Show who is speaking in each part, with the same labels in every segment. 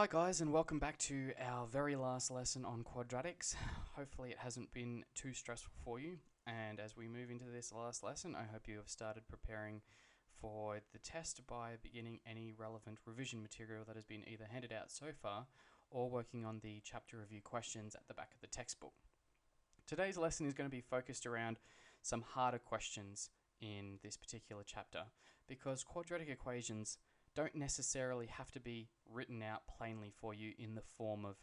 Speaker 1: Hi guys, and welcome back to our very last lesson on quadratics. Hopefully it hasn't been too stressful for you, and as we move into this last lesson, I hope you have started preparing for the test by beginning any relevant revision material that has been either handed out so far or working on the chapter review questions at the back of the textbook. Today's lesson is going to be focused around some harder questions in this particular chapter, because quadratic equations don't necessarily have to be written out plainly for you in the form of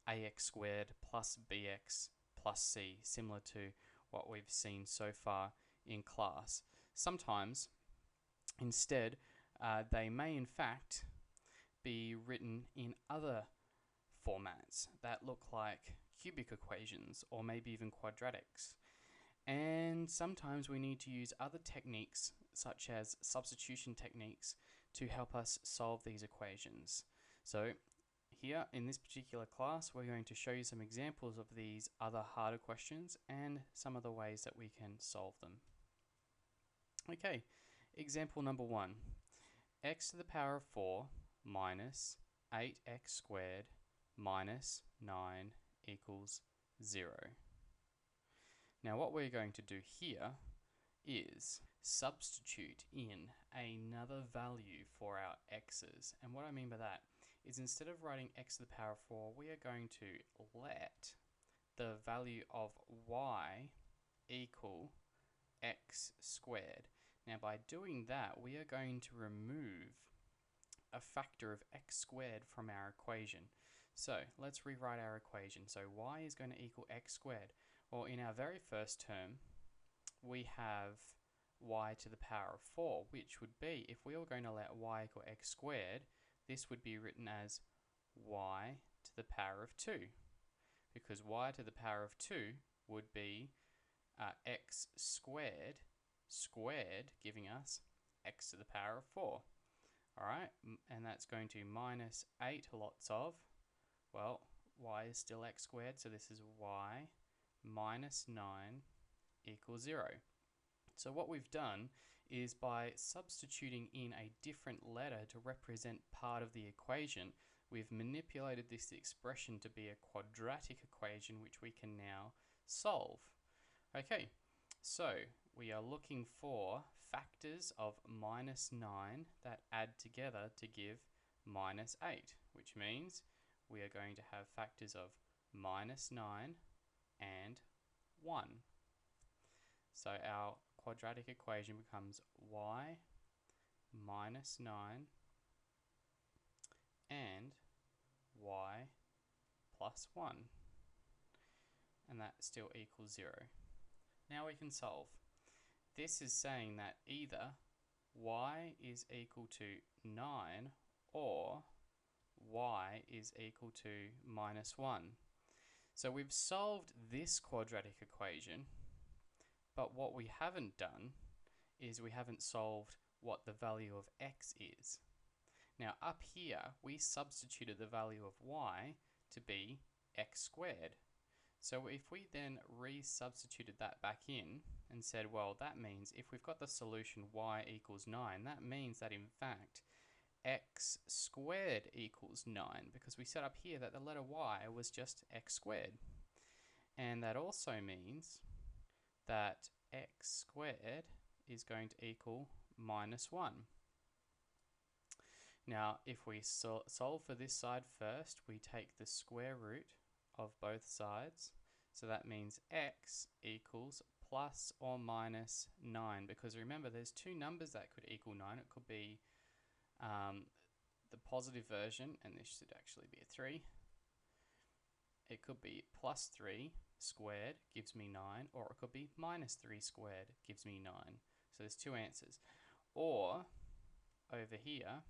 Speaker 1: ax squared plus bx plus c, similar to what we've seen so far in class. Sometimes, instead, they may in fact be written in other formats that look like cubic equations or maybe even quadratics. And sometimes we need to use other techniques, such as substitution techniques, to help us solve these equations. So here in this particular class, we're going to show you some examples of these other harder questions and some of the ways that we can solve them. Okay, example number 1. X to the power of 4 minus 8x squared minus 9 equals 0. Now what we're going to do here is substitute in another value for our x's. And what I mean by that is, instead of writing x to the power of 4, we are going to let the value of y equal x squared. Now by doing that, we are going to remove a factor of x squared from our equation. So let's rewrite our equation. So y is going to equal x squared. Well, in our very first term, we have y to the power of 4, which would be, if we were going to let y equal x squared, this would be written as y to the power of 2, because y to the power of 2 would be x squared squared, giving us x to the power of 4. Alright, and that's going to minus 8 lots of, well, y is still x squared, so this is y minus 9 equals 0. So what we've done is, by substituting in a different letter to represent part of the equation, we've manipulated this expression to be a quadratic equation which we can now solve. Okay, so we are looking for factors of minus 9 that add together to give minus 8, which means we are going to have factors of minus 9 and 1. So our quadratic equation becomes y minus 9 and y plus 1. And that still equals 0. Now we can solve. This is saying that either y is equal to 9 or y is equal to minus 1. So we've solved this quadratic equation, but what we haven't done is we haven't solved what the value of x is. Now up here, we substituted the value of y to be x squared. So if we then re-substituted that back in and said, well, that means if we've got the solution y equals 9, that means that in fact x squared equals 9, because we set up here that the letter y was just x squared. And that also means that x squared is going to equal minus 1. Now, if we solve for this side first, we take the square root of both sides. So that means x equals plus or minus 9, because remember, there's two numbers that could equal 9. It could be the positive version, and this should actually be a 3. It could be plus 3 squared gives me 9, or it could be minus 3 squared gives me 9. So there's two answers. Or over here,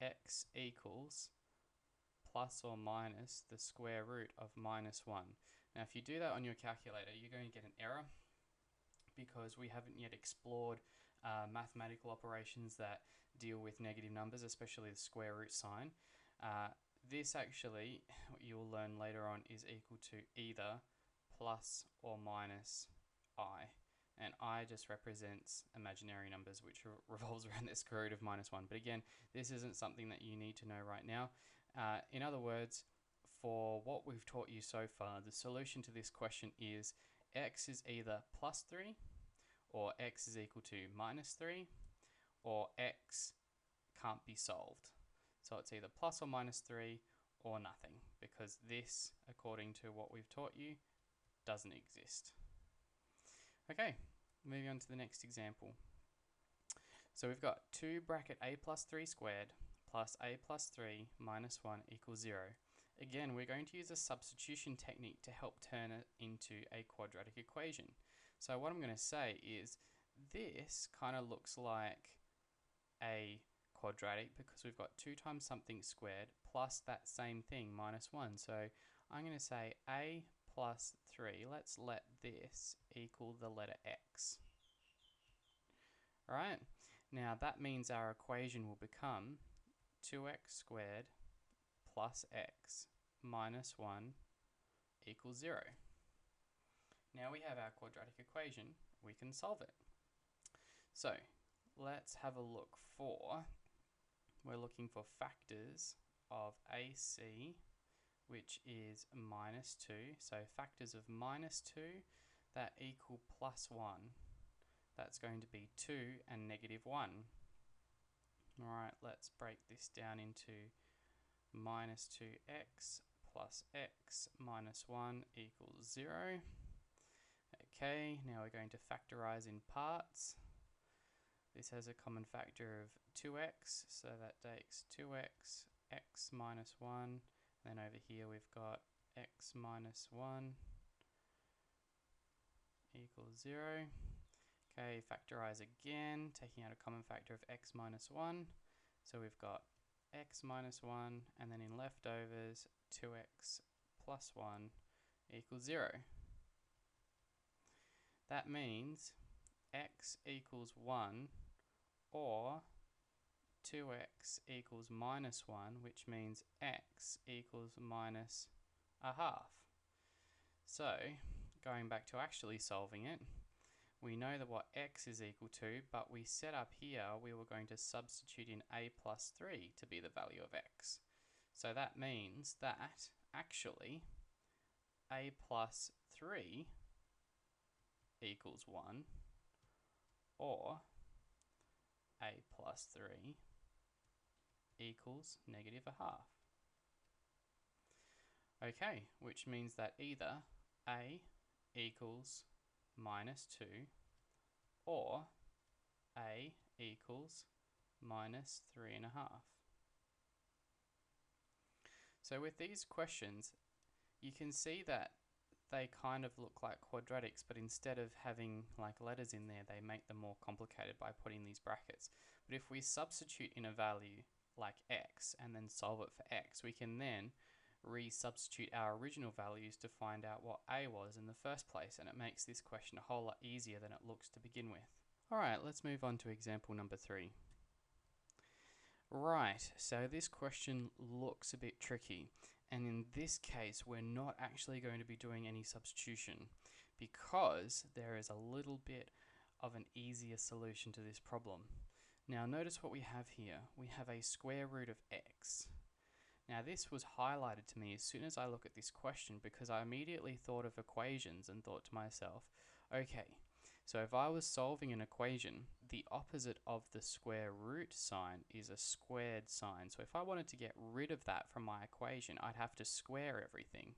Speaker 1: x equals plus or minus the square root of minus 1. Now if you do that on your calculator, you're going to get an error, because we haven't yet explored mathematical operations that deal with negative numbers, especially the square root sign. This actually, what you'll learn later on, is equal to either plus or minus I. And I just represents imaginary numbers, which revolves around the square root of minus 1. But again, this isn't something that you need to know right now. In other words, for what we've taught you so far, the solution to this question is x is either plus 3, or x is equal to minus 3, or x can't be solved. So it's either plus or minus 3 or nothing, because this, according to what we've taught you, doesn't exist. Okay, moving on to the next example. So we've got 2 bracket a plus 3 squared plus a plus 3 minus 1 equals 0. Again, we're going to use a substitution technique to help turn it into a quadratic equation. So what I'm going to say is this kind of looks like a quadratic because we've got 2 times something squared plus that same thing minus 1. So I'm going to say a plus 3. Let's let this equal the letter x. Alright, now that means our equation will become 2x squared plus x minus 1 equals 0. Now we have our quadratic equation, we can solve it. So let's have a look for, we're looking for factors of AC, which is minus 2. So factors of minus 2 that equal plus 1. That's going to be 2 and negative 1. Alright, let's break this down into minus 2x plus x minus 1 equals 0. Okay, now we're going to factorize in parts. This has a common factor of 2x, so that takes 2x, x minus 1. Then over here we've got x minus 1 equals 0. Okay, factorize again, taking out a common factor of x minus 1. So we've got x minus 1, and then in leftovers, 2x plus 1 equals 0. That means x equals 1 or 2x equals minus 1, which means x equals minus a half. So, going back to actually solving it, we know that what x is equal to, but we set up here, we were going to substitute in a plus 3 to be the value of x. So that means that actually a plus 3 equals 1 or a plus 3 equals negative a half. Okay, which means that either a equals minus 2 or a equals minus 3.5. So with these questions, you can see that they kind of look like quadratics, but instead of having like letters in there, they make them more complicated by putting these brackets. But if we substitute in a value like x and then solve it for x, we can then re-substitute our original values to find out what a was in the first place, and it makes this question a whole lot easier than it looks to begin with. Alright, let's move on to example number 3. Right, so this question looks a bit tricky, and in this case we're not actually going to be doing any substitution because there is a little bit of an easier solution to this problem. Now notice what we have here. We have a square root of x. Now this was highlighted to me as soon as I look at this question because I immediately thought of equations and thought to myself, okay, so if I was solving an equation, the opposite of the square root sign is a squared sign. So if I wanted to get rid of that from my equation, I'd have to square everything.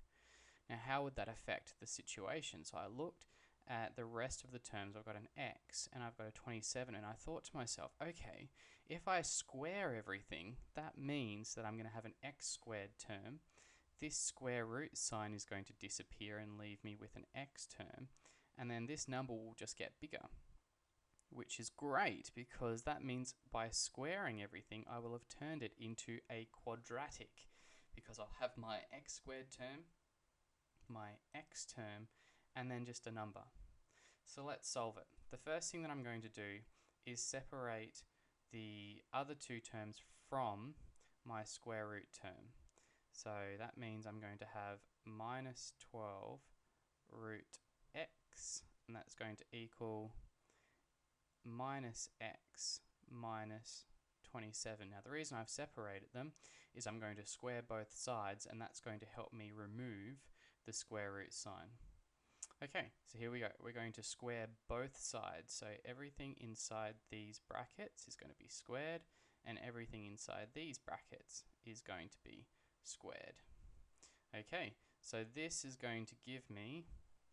Speaker 1: Now how would that affect the situation? So I looked at the rest of the terms. I've got an x and I've got a 27, and I thought to myself, okay, if I square everything, that means that I'm going to have an x squared term. This square root sign is going to disappear and leave me with an x term, and then this number will just get bigger, which is great because that means by squaring everything I will have turned it into a quadratic, because I'll have my x squared term, my x term, and then just a number. So let's solve it. The first thing that I'm going to do is separate the other two terms from my square root term. So that means I'm going to have minus 12 root x, and that's going to equal minus x minus 27. Now the reason I've separated them is I'm going to square both sides, and that's going to help me remove the square root sign. Okay, so here we go. We're going to square both sides. So everything inside these brackets is going to be squared, and everything inside these brackets is going to be squared. Okay, so this is going to give me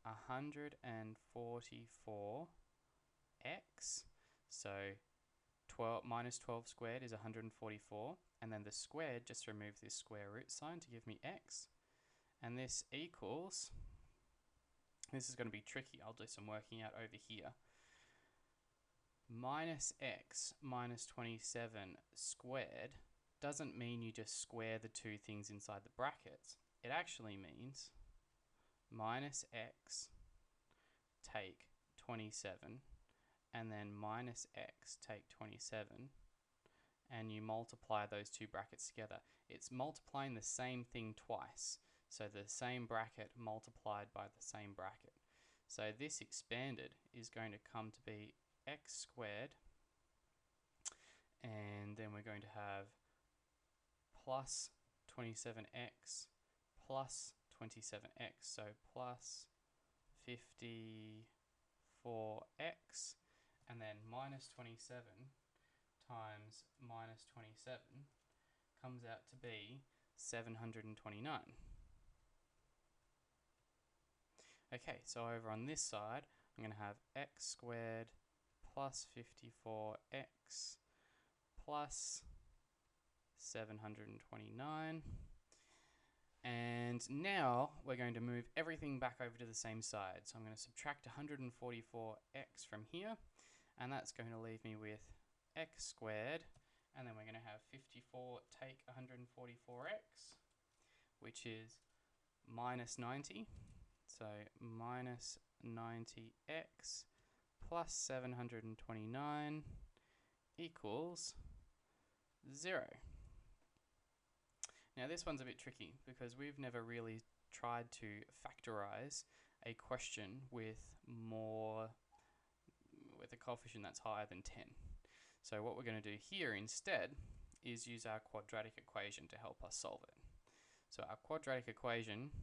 Speaker 1: 144x. So 12 minus 12 squared is 144, and then the squared just removes this square root sign to give me x, and this equals, this is going to be tricky, I'll do some working out over here, minus x minus 27 squared doesn't mean you just square the two things inside the brackets. It actually means minus x take 27, and then minus x take 27, and you multiply those two brackets together. It's multiplying the same thing twice, so the same bracket multiplied by the same bracket. So this expanded is going to come to be x squared, and then we're going to have plus 27x plus 27x, so plus 54x, and then minus 27 times minus 27 comes out to be 729. Okay, so over on this side, I'm going to have x squared plus 54x plus 729. And now we're going to move everything back over to the same side. So I'm going to subtract 144x from here, and that's going to leave me with x squared, and then we're going to have 54 take 144x, which is minus 90. So minus 90x plus 729 equals 0. Now this one's a bit tricky because we've never really tried to factorize a question with a coefficient that's higher than 10. So what we're going to do here instead is use our quadratic equation to help us solve it. So our quadratic equation,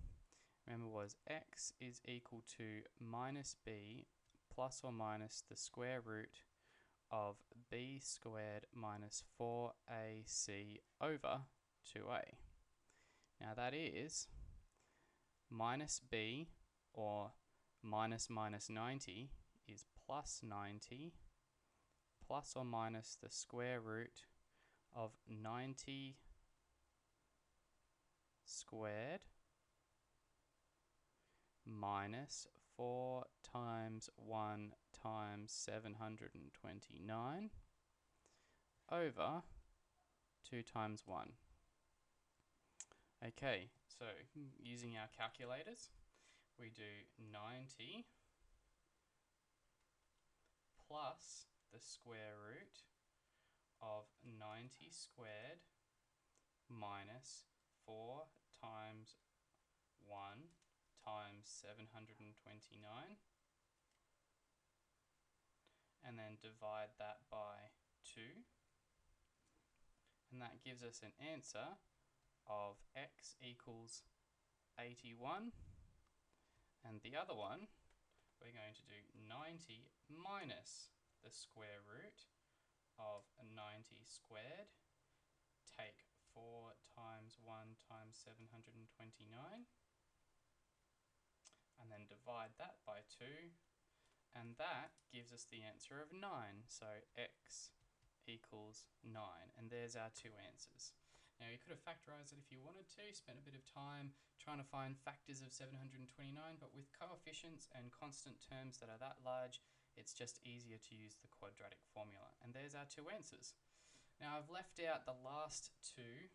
Speaker 1: remember, was x is equal to minus b plus or minus the square root of b squared minus 4ac over 2a. Now that is minus b, or minus minus 90, is plus 90 plus or minus the square root of 90 squared minus 4 times 1 times 729 over 2 times 1. Okay, so using our calculators, we do 90 plus the square root of 90 squared minus 4 times 1 times 729, and then divide that by 2, and that gives us an answer of x equals 81, and the other one we're going to do 90 minus the square root of 90 squared, take 4 times 1 times 729, and then divide that by 2, and that gives us the answer of 9. So x equals 9, and there's our two answers. Now you could have factorized it if you wanted to, spent a bit of time trying to find factors of 729, but with coefficients and constant terms that are that large, it's just easier to use the quadratic formula. And there's our two answers. Now I've left out the last two,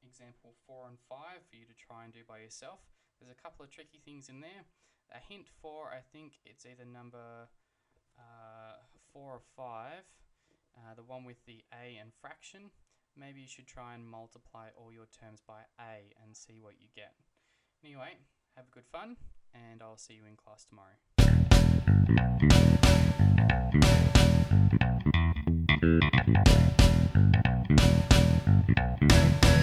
Speaker 1: example 4 and 5, for you to try and do by yourself. There's a couple of tricky things in there. A hint 4, I think it's either number 4 or 5, the one with the a and fraction. Maybe you should try and multiply all your terms by a and see what you get. Anyway, have good fun, and I'll see you in class tomorrow.